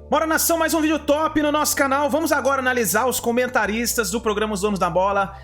Bora, nação, mais um vídeo top no nosso canal. Vamos agora analisar os comentaristas do programa Os Donos da Bola.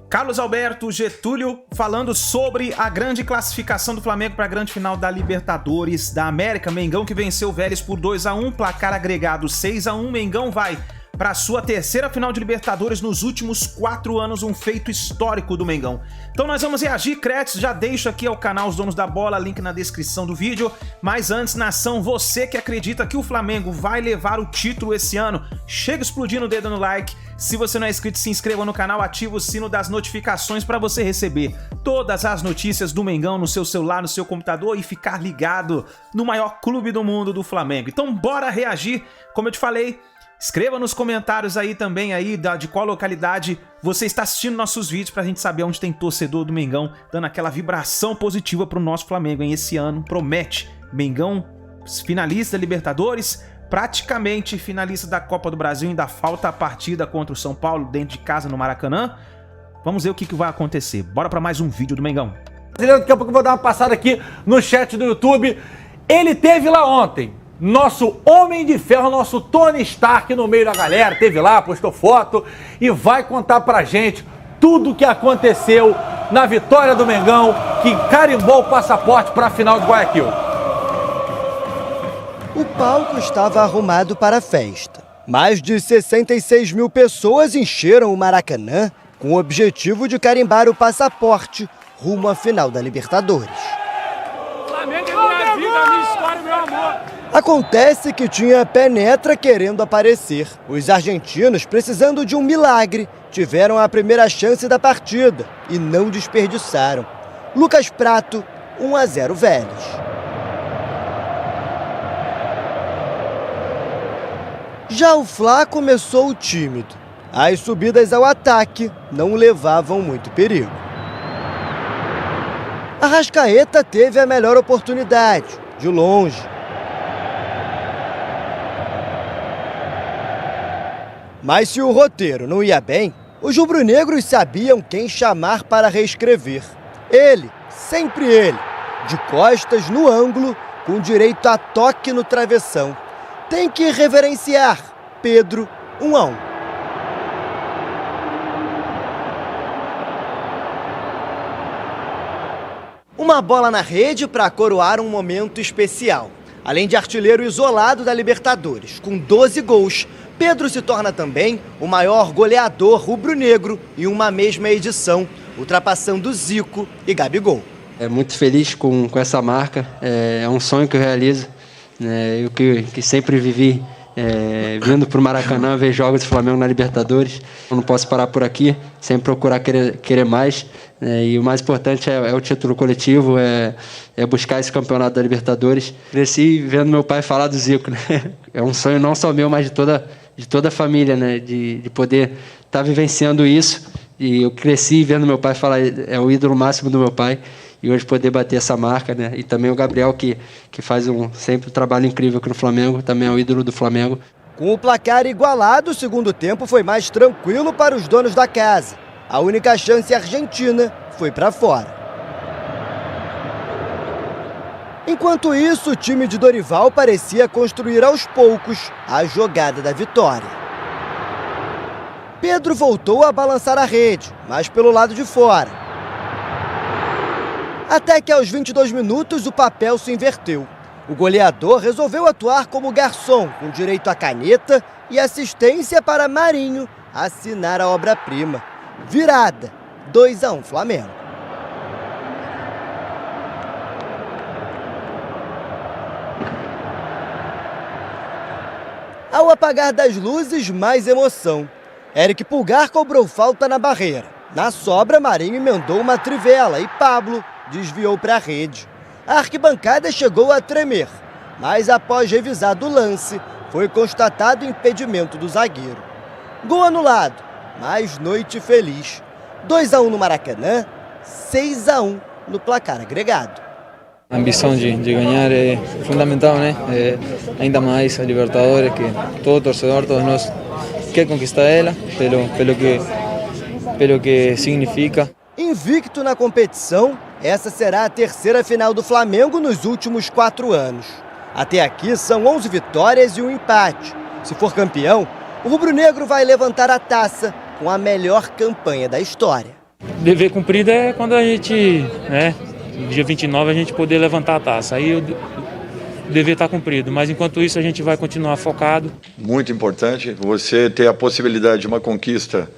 Carlos Alberto, Getúlio, falando sobre a grande classificação do Flamengo para a grande final da Libertadores da América. Mengão que venceu o Vélez por 2-1, placar agregado 6-1. Mengão vai para a sua terceira final de Libertadores nos últimos 4 anos, um feito histórico do Mengão. Então nós vamos reagir, créditos, já deixo aqui ao canal Os Donos da Bola, link na descrição do vídeo. Mas antes, nação, você que acredita que o Flamengo vai levar o título esse ano, chega explodindo o dedo no like. Se você não é inscrito, se inscreva no canal, ativa o sino das notificações para você receber todas as notícias do Mengão no seu celular, no seu computador e ficar ligado no maior clube do mundo do Flamengo. Então bora reagir, como eu te falei. Escreva nos comentários aí também aí de qual localidade você está assistindo nossos vídeos pra gente saber onde tem torcedor do Mengão, dando aquela vibração positiva pro nosso Flamengo, hein? Esse ano promete. Mengão finalista da Libertadores, praticamente finalista da Copa do Brasil, ainda falta a partida contra o São Paulo dentro de casa no Maracanã. Vamos ver o que vai acontecer. Bora pra mais um vídeo do Mengão. Daqui a pouco eu vou dar uma passada aqui no chat do YouTube. Ele teve lá ontem. Nosso Homem de Ferro, nosso Tony Stark no meio da galera, teve lá, postou foto e vai contar pra gente tudo o que aconteceu na vitória do Mengão, que carimbou o passaporte para a final de Guayaquil. O palco estava arrumado para a festa. Mais de 66 mil pessoas encheram o Maracanã com o objetivo de carimbar o passaporte rumo à final da Libertadores. Flamengo é minha vida, minha história, meu amor. Acontece que tinha penetra querendo aparecer. Os argentinos, precisando de um milagre, tiveram a primeira chance da partida e não desperdiçaram. Lucas Prato, 1-0 Vélez. Já o Fla começou tímido. As subidas ao ataque não levavam muito perigo. Arrascaeta teve a melhor oportunidade, de longe. Mas se o roteiro não ia bem, os rubro-negros sabiam quem chamar para reescrever. Ele, sempre ele, de costas no ângulo, com direito a toque no travessão. Tem que reverenciar. Pedro, 1-1. Uma bola na rede para coroar um momento especial. Além de artilheiro isolado da Libertadores, com 12 gols, Pedro se torna também o maior goleador rubro-negro em uma mesma edição, ultrapassando Zico e Gabigol. É muito feliz com essa marca, é um sonho que eu realizo, né? Eu que sempre vivi vindo para o Maracanã ver jogos do Flamengo na Libertadores. Eu não posso parar por aqui, sempre procurar querer mais, né? E o mais importante é o título coletivo, é buscar esse campeonato da Libertadores. Cresci vendo meu pai falar do Zico, né? É um sonho não só meu, mas de toda a família, né? De poder estar vivenciando isso. E eu cresci vendo meu pai falar, é o ídolo máximo do meu pai. E hoje poder bater essa marca, né? E também o Gabriel, que faz sempre um trabalho incrível aqui no Flamengo, também é o ídolo do Flamengo. Com o placar igualado, o segundo tempo foi mais tranquilo para os donos da casa. A única chance argentina foi para fora. Enquanto isso, o time de Dorival parecia construir aos poucos a jogada da vitória. Pedro voltou a balançar a rede, mas pelo lado de fora. Até que aos 22 minutos o papel se inverteu. O goleador resolveu atuar como garçom, com direito a caneta e assistência para Marinho assinar a obra-prima. Virada, 2-1 Flamengo. Ao apagar das luzes, mais emoção. Eric Pulgar cobrou falta na barreira. Na sobra, Marinho emendou uma trivela e Pablo desviou para a rede. A arquibancada chegou a tremer, mas após revisar o lance, foi constatado impedimento do zagueiro. Gol anulado, mas noite feliz. 2-1 no Maracanã, 6-1 no placar agregado. A ambição de ganhar é fundamental, né? Ainda mais a Libertadores, que todo torcedor, todos nós quer conquistar ela, pelo que significa. Invicto na competição, essa será a terceira final do Flamengo nos últimos 4 anos. Até aqui são 11 vitórias e um empate. Se for campeão, o rubro-negro vai levantar a taça com a melhor campanha da história. Dever cumprido é quando a gente, dia 29, a gente poder levantar a taça. Aí o dever está cumprido, mas enquanto isso a gente vai continuar focado. Muito importante você ter a possibilidade de uma conquista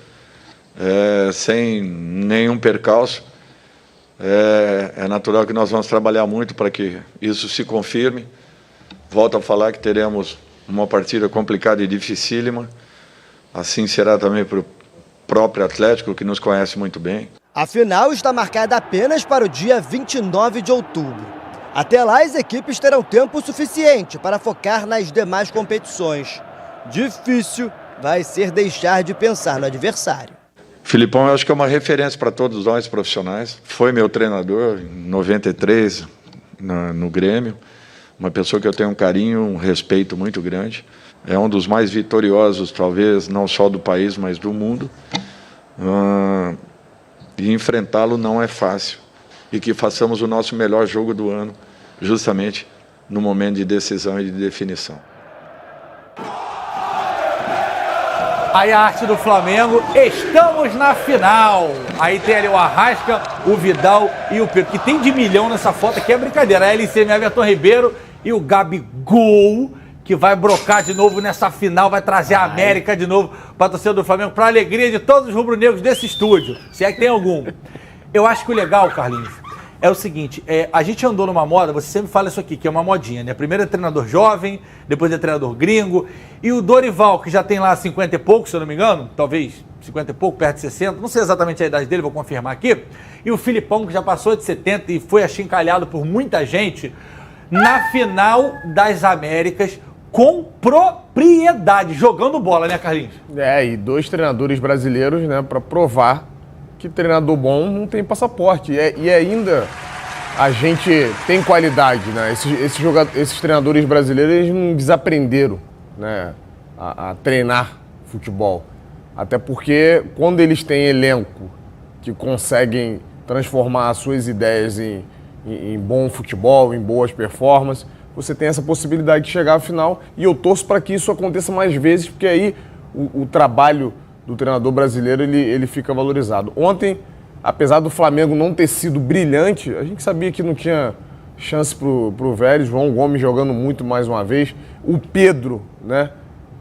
sem nenhum percalço. É natural que nós vamos trabalhar muito para que isso se confirme. Volto a falar que teremos uma partida complicada e dificílima. Assim será também para o próprio Atlético, que nos conhece muito bem. A final está marcada apenas para o dia 29 de outubro. Até lá, as equipes terão tempo suficiente para focar nas demais competições. Difícil vai ser deixar de pensar no adversário. Filipão, eu acho que é uma referência para todos nós profissionais. Foi meu treinador em 93 no Grêmio. Uma pessoa que eu tenho um carinho, um respeito muito grande. É um dos mais vitoriosos, talvez, não só do país, mas do mundo. E enfrentá-lo não é fácil. E que façamos o nosso melhor jogo do ano, justamente no momento de decisão e de definição. Aí a arte do Flamengo, estamos na final. Aí tem ali o Arrasca, o Vidal e o Pedro, que tem de milhão nessa foto aqui, é brincadeira. A LCM, Everton Ribeiro e o Gabigol, que vai brocar de novo nessa final, vai trazer a América de novo para a torcida do Flamengo, para a alegria de todos os rubro-negros desse estúdio, se é que tem algum. Eu acho que o legal, Carlinhos, é o seguinte, a gente andou numa moda, você sempre fala isso aqui, que é uma modinha, né? Primeiro é treinador jovem, depois é treinador gringo, e o Dorival, que já tem lá 50 e pouco, se eu não me engano, talvez 50 e pouco, perto de 60, não sei exatamente a idade dele, vou confirmar aqui, e o Filipão, que já passou de 70 e foi achincalhado por muita gente, na final das Américas, com propriedade, jogando bola, né, Carlinhos? E 2 treinadores brasileiros, né, para provar que treinador bom não tem passaporte. E ainda a gente tem qualidade, né? Esses treinadores brasileiros, eles não desaprenderam, né, a treinar futebol. Até porque quando eles têm elenco que conseguem transformar as suas ideias em bom futebol, em boas performances, você tem essa possibilidade de chegar à final. E eu torço para que isso aconteça mais vezes, porque aí o trabalho do treinador brasileiro ele fica valorizado. Ontem, apesar do Flamengo não ter sido brilhante, a gente sabia que não tinha chance pro Vélez. João Gomes jogando muito mais uma vez. O Pedro, né,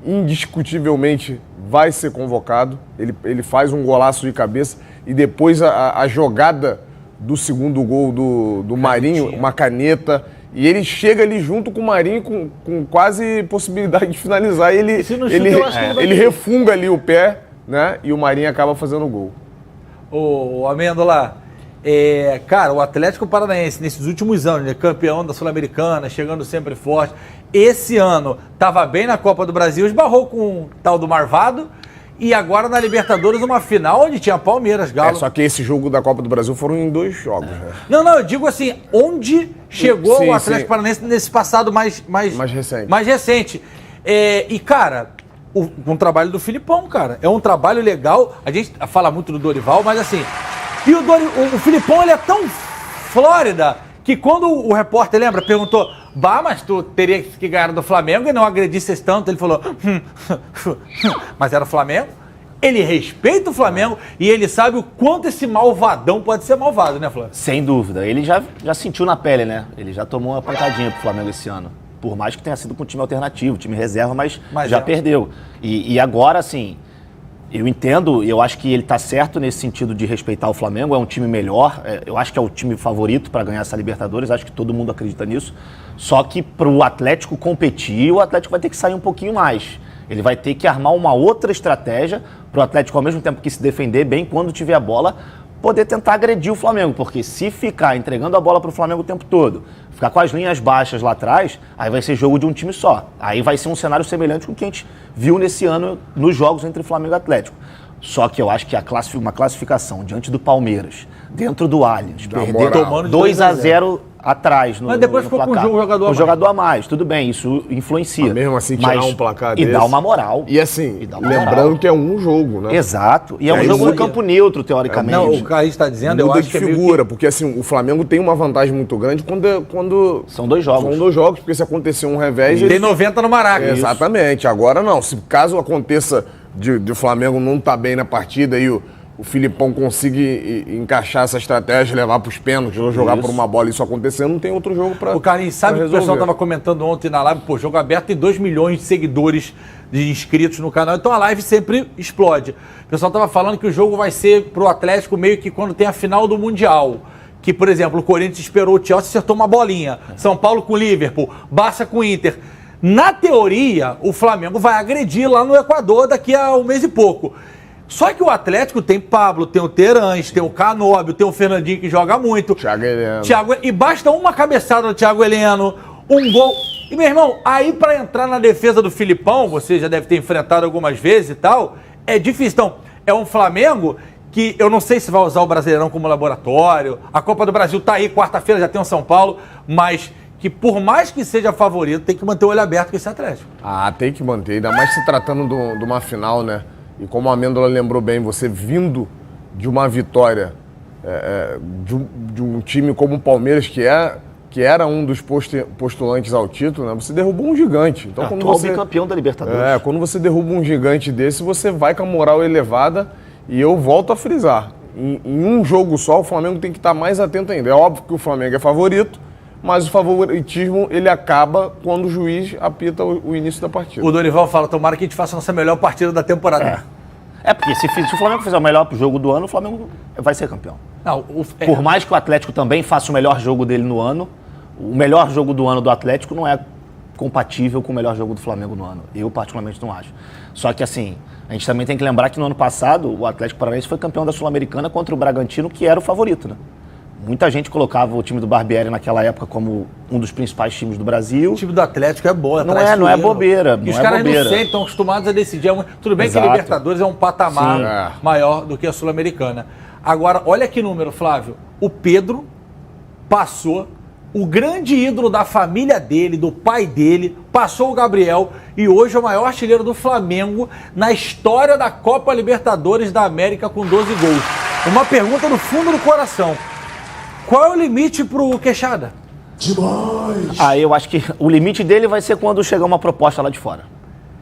indiscutivelmente vai ser convocado. Ele faz um golaço de cabeça e depois a jogada do segundo gol do Marinho, uma caneta. E ele chega ali junto com o Marinho com quase possibilidade de finalizar. E ele refunga ali o pé, né? E o Marinho acaba fazendo o gol. Ô, Amêndola, cara, o Atlético Paranaense, nesses últimos anos, né, campeão da Sul-Americana, chegando sempre forte. Esse ano estava bem na Copa do Brasil, esbarrou com o tal do Marvado. E agora na Libertadores, uma final onde tinha Palmeiras, Galo. Só que esse jogo da Copa do Brasil foram em 2 jogos. Né? Não, eu digo assim, onde chegou o Atlético Paranaense nesse passado mais recente. E, cara, um trabalho do Filipão, cara. É um trabalho legal. A gente fala muito do Dorival, mas assim... E o Filipão, ele é tão Flórida que quando o repórter, lembra, perguntou: mas tu teria que ganhar do Flamengo e não agredisses tanto. Ele falou, mas era o Flamengo. Ele respeita o Flamengo e ele sabe o quanto esse malvadão pode ser malvado, né, Flávio? Sem dúvida. Ele já sentiu na pele, né? Ele já tomou uma pancadinha pro Flamengo esse ano. Por mais que tenha sido com um time alternativo, time reserva, mas já perdeu. E agora, assim, eu entendo, eu acho que ele tá certo nesse sentido de respeitar o Flamengo, é um time melhor, eu acho que é o time favorito para ganhar essa Libertadores, acho que todo mundo acredita nisso. Só que pro Atlético competir, o Atlético vai ter que sair um pouquinho mais. Ele vai ter que armar uma outra estratégia pro Atlético, ao mesmo tempo que se defender bem, quando tiver a bola, poder tentar agredir o Flamengo. Porque se ficar entregando a bola pro Flamengo o tempo todo, ficar com as linhas baixas lá atrás, aí vai ser jogo de um time só. Aí vai ser um cenário semelhante com o que a gente viu nesse ano nos jogos entre Flamengo e Atlético. Só que eu acho que uma classificação diante do Palmeiras, dentro do Allianz, perder 2-0 atrás no Mas depois no ficou com placar. um jogador a Um mais. jogador a mais, tudo bem, isso influencia. Mas mesmo assim, tirar um placar E desse. dá uma moral. E assim, dá uma lembrando moral. que é um jogo, né? Exato. E é E um aí jogo muda- no campo neutro, teoricamente. Não, o Carlinhos está dizendo, eu Muda acho de que é meio figura, porque assim, o Flamengo tem uma vantagem muito grande quando São 2 jogos. são 2 jogos, porque se acontecer um revés... que tem 90 no Maraca. Exatamente. Agora não. Se caso aconteça de o Flamengo não estar bem na partida e o Filipão consiga encaixar essa estratégia, levar para os pênaltis, ou jogar por uma bola, isso acontecendo, não tem outro jogo para O Carlinhos, sabe que o pessoal estava comentando ontem na live, pô, Jogo Aberto tem 2 milhões de seguidores, de inscritos no canal, então a live sempre explode. O pessoal estava falando que o jogo vai ser pro Atlético meio que quando tem a final do Mundial. Que, por exemplo, o Corinthians esperou o Chelsea e acertou uma bolinha. São Paulo com o Liverpool, Barça com o Inter. Na teoria, o Flamengo vai agredir lá no Equador daqui a um mês e pouco. Só que o Atlético tem Pablo, tem o Terãs, tem o Canóbio, tem o Fernandinho que joga muito. Thiago Heleno. E basta uma cabeçada do Thiago Heleno, um gol. E, meu irmão, aí pra entrar na defesa do Filipão, você já deve ter enfrentado algumas vezes e tal, é difícil. Então, é um Flamengo que eu não sei se vai usar o Brasileirão como laboratório. A Copa do Brasil tá aí, quarta-feira já tem o São Paulo, mas que por mais que seja favorito, tem que manter o olho aberto com esse Atlético. Ah, tem que manter, ainda mais se tratando de uma final, né? E como a Amêndola lembrou bem, você vindo de uma vitória de um time como o Palmeiras, que era um dos postulantes ao título, né? Você derrubou um gigante. Então, quando Atual você bicampeão da Libertadores. quando você derruba um gigante desse, você vai com a moral elevada. E eu volto a frisar, em um jogo só, o Flamengo tem que estar mais atento ainda. É óbvio que o Flamengo é favorito, mas o favoritismo ele acaba quando o juiz apita o início da partida. O Dorival fala, tomara que a gente faça a nossa melhor partida da temporada. Porque se o Flamengo fizer o melhor jogo do ano, o Flamengo vai ser campeão. Não, Por mais que o Atlético também faça o melhor jogo dele no ano, o melhor jogo do ano do Atlético não é compatível com o melhor jogo do Flamengo no ano. Eu, particularmente, não acho. Só que, assim, a gente também tem que lembrar que no ano passado o Atlético Paranaense foi campeão da Sul-Americana contra o Bragantino, que era o favorito, né? Muita gente colocava o time do Barbieri naquela época como um dos principais times do Brasil. O time do Atlético é bom, Não é bobeira. E os caras não sempre estão acostumados a decidir. Tudo bem Exato. que a Libertadores é um patamar Sim, maior do que a Sul-Americana. Agora, olha que número, Flávio. O Pedro passou o grande ídolo da família dele, do pai dele, passou o Gabriel e hoje é o maior artilheiro do Flamengo na história da Copa Libertadores da América com 12 gols. Uma pergunta do fundo do coração. Qual é o limite pro Queixada? Eu acho que o limite dele vai ser quando chegar uma proposta lá de fora.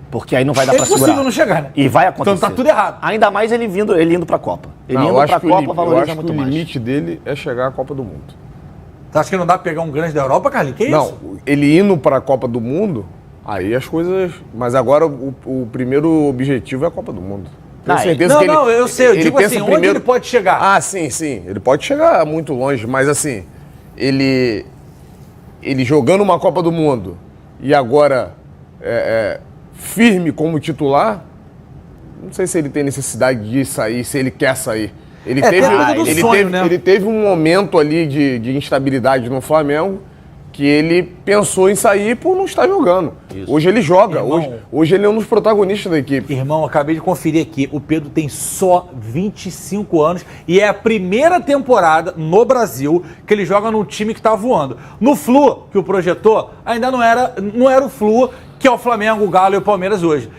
Porque aí não vai dar pra segurar. É impossível não chegar, né? E vai acontecer. Então tá tudo errado. Ainda mais ele indo pra Copa. Ele Não, eu indo acho pra que Copa eu valoriza acho que muito o mais. limite dele é chegar à Copa do Mundo. Você acha que não dá pra pegar um grande da Europa, Carlinhos? Que isso? Não, ele indo para a Copa do Mundo, aí as coisas... Mas agora o primeiro objetivo é a Copa do Mundo. Tenho certeza que ele... eu sei. Eu digo pensa assim, onde ele pode chegar? Ah, sim. Ele pode chegar muito longe, mas assim, ele jogando uma Copa do Mundo e agora firme como titular, não sei se ele tem necessidade de sair, se ele quer sair. Ele teve um momento ali de instabilidade no Flamengo que ele pensou em sair por não estar jogando. Isso. Hoje ele joga, hoje ele é um dos protagonistas da equipe. Irmão, acabei de conferir aqui, o Pedro tem só 25 anos e é a primeira temporada no Brasil que ele joga num time que tá voando. No Flu, que o projetou, ainda não era o Flu, que é o Flamengo, o Galo e o Palmeiras hoje.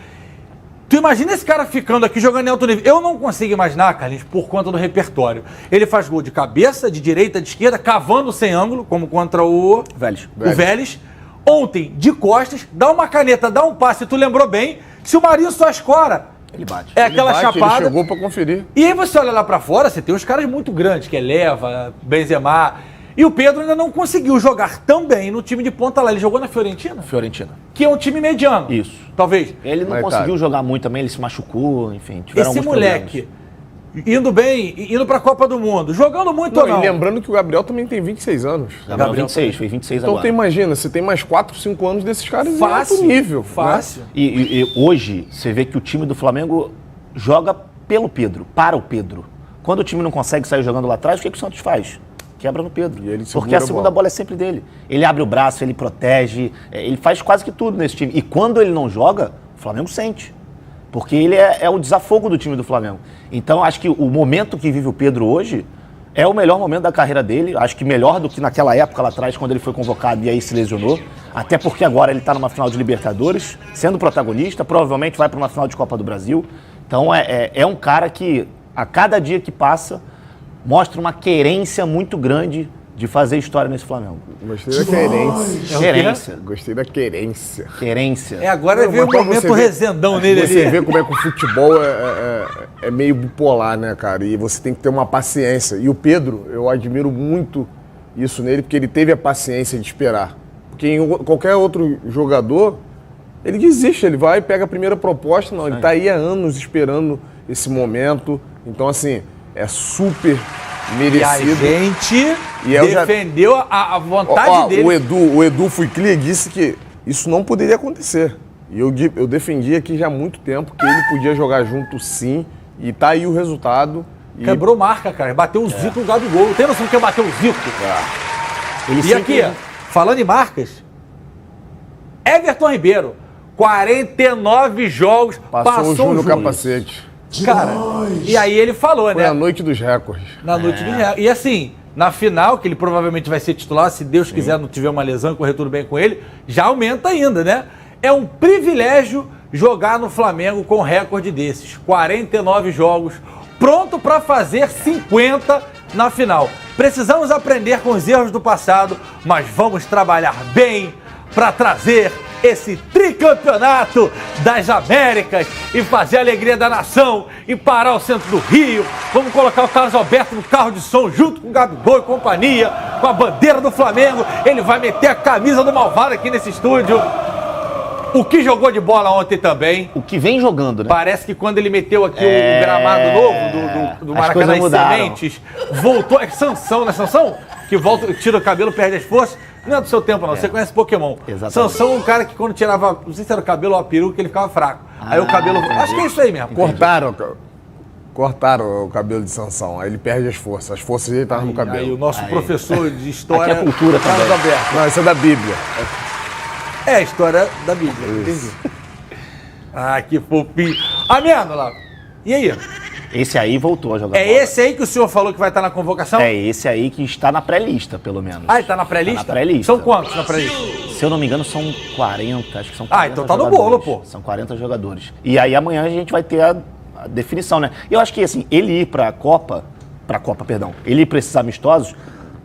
Tu imagina esse cara ficando aqui jogando em alto nível. Eu não consigo imaginar, Carlinhos, por conta do repertório. Ele faz gol de cabeça, de direita, de esquerda, cavando sem ângulo, como contra o Vélez. Ontem, de costas, dá uma caneta, dá um passe. Tu lembrou bem, se o Marinho só escora, ele bate. É aquela chapada. Ele chegou pra conferir. E aí você olha lá pra fora, você tem uns caras muito grandes, que é Leva, Benzema. E o Pedro ainda não conseguiu jogar tão bem no time de ponta lá. Ele jogou na Fiorentina? Fiorentina. Que é um time mediano. Isso. Talvez. Ele não conseguiu jogar muito também, ele se machucou, enfim. Tiveram esse alguns moleque, indo bem, indo pra Copa do Mundo, jogando muito ou não. E lembrando que o Gabriel também tem 26 anos. Gabriel 26, fez 26 então agora. Então tu imagina, você tem mais 4, 5 anos desses caras fácil, em alto nível. Fácil. Né? E hoje, você vê que o time do Flamengo joga pelo Pedro, para o Pedro. Quando o time não consegue sair jogando lá atrás, o que o Santos faz? Quebra no Pedro. Porque a segunda bola é sempre dele. Ele abre o braço, ele protege, ele faz quase que tudo nesse time. E quando ele não joga, o Flamengo sente. Porque ele é o desafogo do time do Flamengo. Então, acho que o momento que vive o Pedro hoje É o melhor momento da carreira dele, acho que melhor do que naquela época lá atrás, quando ele foi convocado e aí se lesionou. Até porque agora ele está numa final de Libertadores, sendo protagonista, provavelmente vai para uma final de Copa do Brasil. Então é um cara que, a cada dia que passa, mostra uma querência muito grande de fazer história nesse Flamengo. Gostei da querência. Querência. Gostei da querência. Querência. Agora veio o momento rezendão nele ali. Você vê como é que o futebol é meio bipolar, né, cara? E você tem que ter uma paciência. E o Pedro, eu admiro muito isso nele, porque ele teve a paciência de esperar. Porque em qualquer outro jogador, ele desiste, ele vai e pega a primeira proposta. Não, ele tá aí há anos esperando esse momento. Então, assim, é super merecido. E a gente defendeu a vontade dele. O Edu Fuiclia disse que isso não poderia acontecer. E eu defendi aqui já há muito tempo que ele podia jogar junto sim. E tá aí o resultado. Quebrou marca, cara. Bateu o Zico no Gabigol. Tem noção que bateu o Zico? E aqui, falando em marcas, Everton Ribeiro, 49 jogos, passou o Júnior no capacete. Cara, e aí ele falou, né? Foi a noite dos recordes. Na noite dos recordes. E assim, na final, que ele provavelmente vai ser titular, se Deus quiser, não tiver uma lesão, correr tudo bem com ele, já aumenta ainda, né? É um privilégio jogar no Flamengo com um recorde desses. 49 jogos, pronto para fazer 50 na final. Precisamos aprender com os erros do passado, mas vamos trabalhar bem para trazer esse tricampeonato das Américas e fazer a alegria da nação e parar o centro do Rio. Vamos colocar o Carlos Alberto no carro de som junto com o Gabigol e companhia, com a bandeira do Flamengo. Ele vai meter a camisa do malvado aqui nesse estúdio. O que jogou de bola ontem também. O que vem jogando, né? Parece que quando ele meteu aqui o gramado novo do Maracanã em Sementes, voltou. É Sansão, né? Sansão? Que volta, tira o cabelo, perde as forças. Não é do seu tempo, não. Você conhece Pokémon. Exatamente. Sansão é um cara que quando tirava, não sei se era o cabelo ou a peruca, ele ficava fraco. Aí o cabelo... Acho que é isso aí mesmo. Cortaram o cabelo de Sansão, aí ele perde as forças dele estavam no cabelo. Aí o nosso professor de história... Aqui é cultura também. Alberto. Não, isso é da Bíblia. É a história da Bíblia, entendi. Ah, que fofinho. Amêndola, e aí? Esse aí voltou a jogar bola. Esse aí que o senhor falou que vai estar na convocação? É esse aí que está na pré-lista, pelo menos. Ah, ele está na pré-lista? Tá na pré-lista. São quantos na pré-lista? Se eu não me engano, são 40, acho que são 40 então tá no bolo, pô. São 40 jogadores. E aí amanhã a gente vai ter a definição, né? E eu acho que, assim, ele ir ele ir para esses amistosos,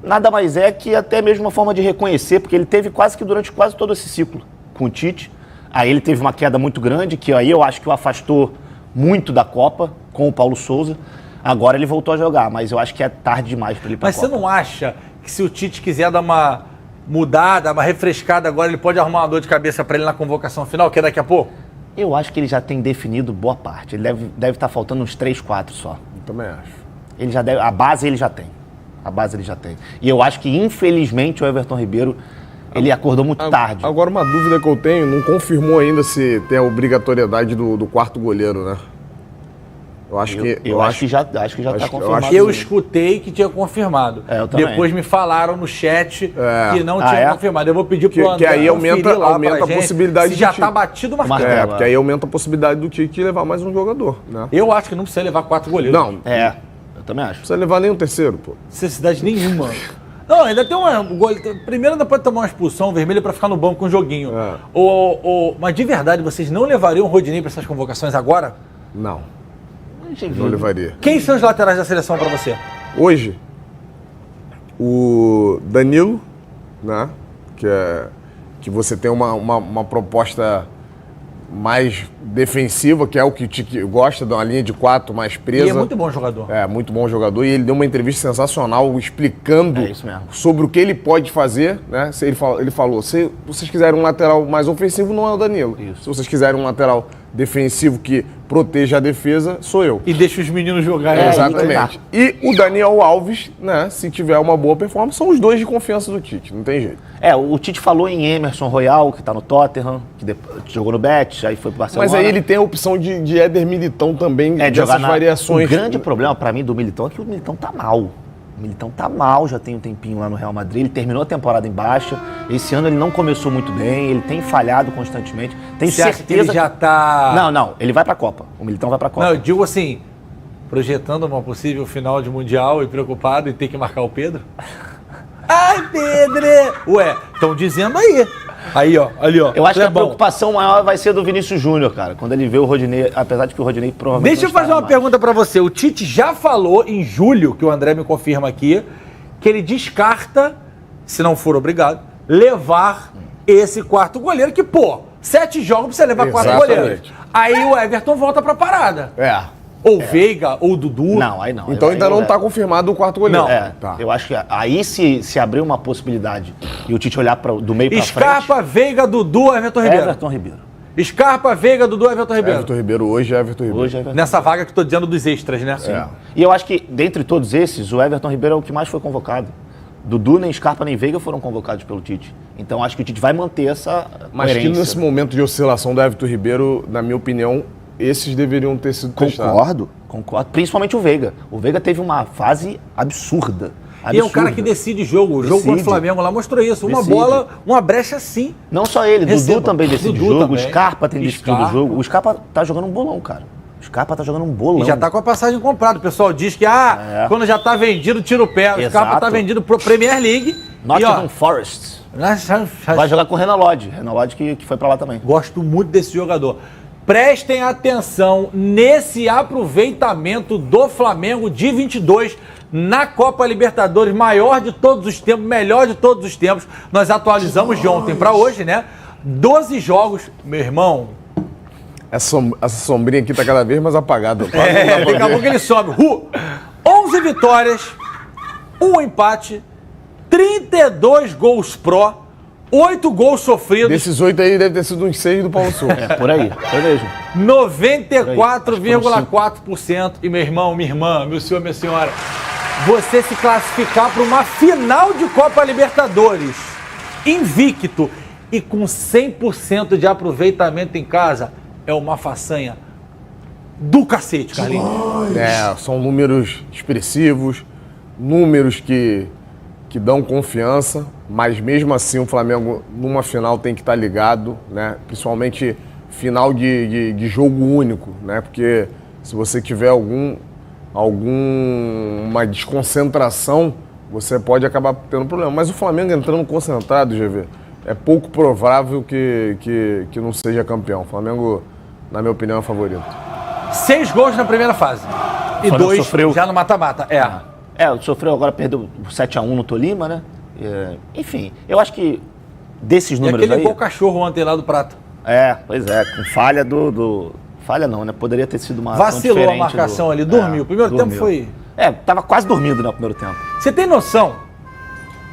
nada mais é que até mesmo uma forma de reconhecer, porque ele teve durante quase todo esse ciclo com o Tite. Aí ele teve uma queda muito grande, que aí eu acho que o afastou muito da Copa com o Paulo Souza. Agora ele voltou a jogar, mas eu acho que é tarde demais para ele ir pra Copa. Mas você não acha que se o Tite quiser dar uma mudada, uma refrescada agora, ele pode arrumar uma dor de cabeça para ele na convocação final, que é daqui a pouco? Eu acho que ele já tem definido boa parte. Ele deve estar faltando uns 3, 4 só. Eu também acho. Ele já deve, a base ele já tem. E eu acho que, infelizmente, o Everton Ribeiro, ele acordou muito tarde. Agora, uma dúvida que eu tenho, não confirmou ainda se tem a obrigatoriedade do quarto goleiro, né? Eu acho que já está confirmado. Eu escutei que tinha confirmado. Eu também. Depois me falaram no chat que não tinha confirmado. Eu vou pedir pro André que aí aumenta a possibilidade se já está batido o martelo. Porque aí aumenta a possibilidade do Tite levar mais um jogador, né? Eu acho que não precisa levar 4 goleiros. Não. Eu também acho. Não precisa levar nem um terceiro, pô. Necessidade nenhuma. Não, ainda tem primeiro ainda pode tomar uma expulsão vermelha para ficar no banco com um joguinho. Mas de verdade, vocês não levariam o Rodinei para essas convocações agora? Não levaria. Quem são os laterais da seleção para você? Hoje, o Danilo, né? Que você tem uma proposta mais defensiva, que é o que o Tite gosta, de uma linha de 4 mais presa. E é muito bom jogador. Muito bom jogador. E ele deu uma entrevista sensacional explicando sobre o que ele pode fazer, né? Ele falou, se vocês quiserem um lateral mais ofensivo, não é o Danilo. Isso. Se vocês quiserem um lateral defensivo que proteja a defesa, sou eu. E deixa os meninos jogarem. Exatamente. E o Daniel Alves, né, se tiver uma boa performance, são os dois de confiança do Tite, não tem jeito. O Tite falou em Emerson Royal, que tá no Tottenham, que jogou no Betis, aí foi pro Barcelona. Mas aí ele tem a opção de Éder Militão também, dessas variações. O grande problema pra mim do Militão é que o Militão tá mal. O Militão tá mal, já tem um tempinho lá no Real Madrid, ele terminou a temporada em baixa, esse ano ele não começou muito bem, ele tem falhado constantemente. Tenho certeza que ele já tá... Não, ele vai pra Copa, o Militão vai pra Copa. Não, eu digo assim, projetando uma possível final de Mundial e preocupado em ter que marcar o Pedro? Ai, Pedro! Ué, estão dizendo aí. Aí, ó, ali, ó. Eu acho que a preocupação maior vai ser do Vinícius Júnior, cara, quando ele vê o Rodinei, apesar de que o Rodinei provavelmente Deixa eu fazer uma pergunta pra você. O Tite já falou em julho, que o André me confirma aqui, que ele descarta, se não for obrigado, levar esse quarto goleiro, que, pô, 7 jogos pra você levar 4 goleiros. Aí o Everton volta pra parada. Ou Veiga, ou Dudu. Não, aí não. Então ainda não tá confirmado o quarto goleiro. Não, tá. Eu acho que aí se abrir uma possibilidade e o Tite olhar do meio pra frente... Scarpa, Veiga, Dudu, Everton Ribeiro. Everton Ribeiro. Scarpa, Veiga, Dudu, Everton Ribeiro. Everton Ribeiro hoje é Everton Ribeiro. Nessa vaga que eu tô dizendo dos extras, né? Sim. E eu acho que, dentre todos esses, o Everton Ribeiro é o que mais foi convocado. Dudu, nem Scarpa, nem Veiga foram convocados pelo Tite. Então acho que o Tite vai manter essa Mas que nesse momento de oscilação do Everton Ribeiro, na minha opinião, esses deveriam ter sido testados. Concordo. Principalmente o Veiga. O Veiga teve uma fase absurda. E é o cara que decide jogo. O jogo contra o Flamengo lá mostrou isso. Uma bola, uma brecha assim. Não só ele, Dudu também decide jogo. Também. O Scarpa tem decidido o jogo. O Scarpa tá jogando um bolão, cara. O Scarpa tá jogando um bolão. E já tá com a passagem comprada. O pessoal diz que, quando já tá vendido, tira o pé. O Scarpa tá vendido pro Premier League. Nottingham Forest. Vai jogar com o Renan Lodge. Renan Lodge que foi pra lá também. Gosto muito desse jogador. Prestem atenção nesse aproveitamento do Flamengo de 22 na Copa Libertadores, maior de todos os tempos, melhor de todos os tempos. Nós atualizamos de ontem para hoje, né? 12 jogos, meu irmão. Essa sombrinha aqui tá cada vez mais apagada. Daqui a pouco ele sobe. 11 vitórias, 1 empate, 32 gols pró. 8 gols sofridos. Desses 8 aí deve ter sido uns 6 do Paulo Souza. Por aí. Foi mesmo. 94,4%. E meu irmão, minha irmã, meu senhor, minha senhora, você se classificar para uma final de Copa Libertadores invicto e com 100% de aproveitamento em casa é uma façanha do cacete, Carlinhos. São números expressivos, números que dão confiança, mas mesmo assim o Flamengo numa final tem que estar ligado, né? Principalmente final de jogo único, né? Porque se você tiver alguma desconcentração, você pode acabar tendo problema. Mas o Flamengo entrando concentrado, GV, é pouco provável que não seja campeão. O Flamengo, na minha opinião, é favorito. 6 gols na primeira fase e 2 já no mata-mata. Sofreu agora, perdeu 7-1 no Tolima, né? Enfim, eu acho que desses números aquele gol cachorro ontem lá do Prata. Pois é, com falha Falha não, né? Poderia ter sido uma vacilou a marcação ali, dormiu. O primeiro tempo foi... tava quase dormindo, né, o primeiro tempo. Você tem noção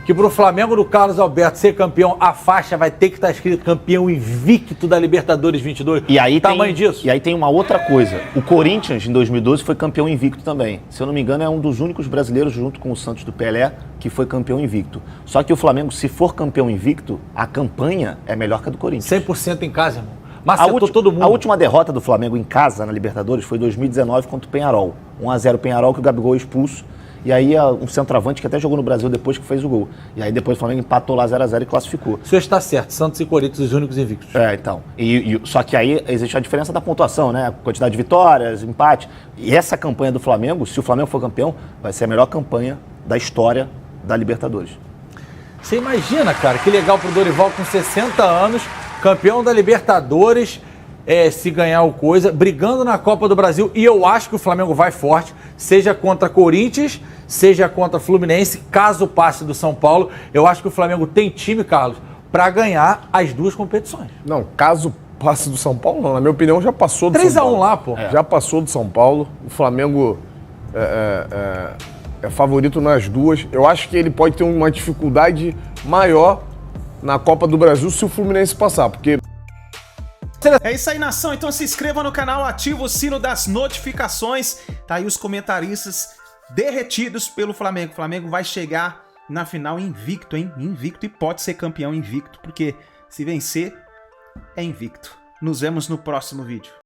que pro Flamengo do Carlos Alberto ser campeão, a faixa vai ter que estar escrito campeão invicto da Libertadores 22? E aí tamanho disso? E aí tem uma outra coisa. O Corinthians, em 2012, foi campeão invicto também. Se eu não me engano, é um dos únicos brasileiros, junto com o Santos do Pelé, que foi campeão invicto. Só que o Flamengo, se for campeão invicto, a campanha é melhor que a do Corinthians. 100% em casa, irmão. Macetou todo mundo. A última derrota do Flamengo em casa, na Libertadores, foi em 2019 contra o Peñarol. 1-0 Peñarol, que o Gabigol é expulso. E aí um centroavante que até jogou no Brasil depois que fez o gol. E aí depois o Flamengo empatou lá 0-0 e classificou. O senhor está certo, Santos e Corinthians os únicos invictos. Então. Só que aí existe a diferença da pontuação, né? Quantidade de vitórias, empate. E essa campanha do Flamengo, se o Flamengo for campeão, vai ser a melhor campanha da história da Libertadores. Você imagina, cara, que legal pro Dorival com 60 anos, campeão da Libertadores, se ganhar o coisa, brigando na Copa do Brasil. E eu acho que o Flamengo vai forte, seja contra Corinthians, seja contra Fluminense, caso passe do São Paulo. Eu acho que o Flamengo tem time, Carlos, para ganhar as duas competições. Não, caso passe do São Paulo, não. Na minha opinião, já passou do São Paulo. 3-1 lá, pô. Já passou do São Paulo. O Flamengo é favorito nas duas. Eu acho que ele pode ter uma dificuldade maior na Copa do Brasil se o Fluminense passar, porque... É isso aí, nação. Então se inscreva no canal, ativa o sino das notificações. Tá aí os comentaristas derretidos pelo Flamengo. O Flamengo vai chegar na final invicto, hein? Invicto, e pode ser campeão invicto, porque se vencer, é invicto. Nos vemos no próximo vídeo.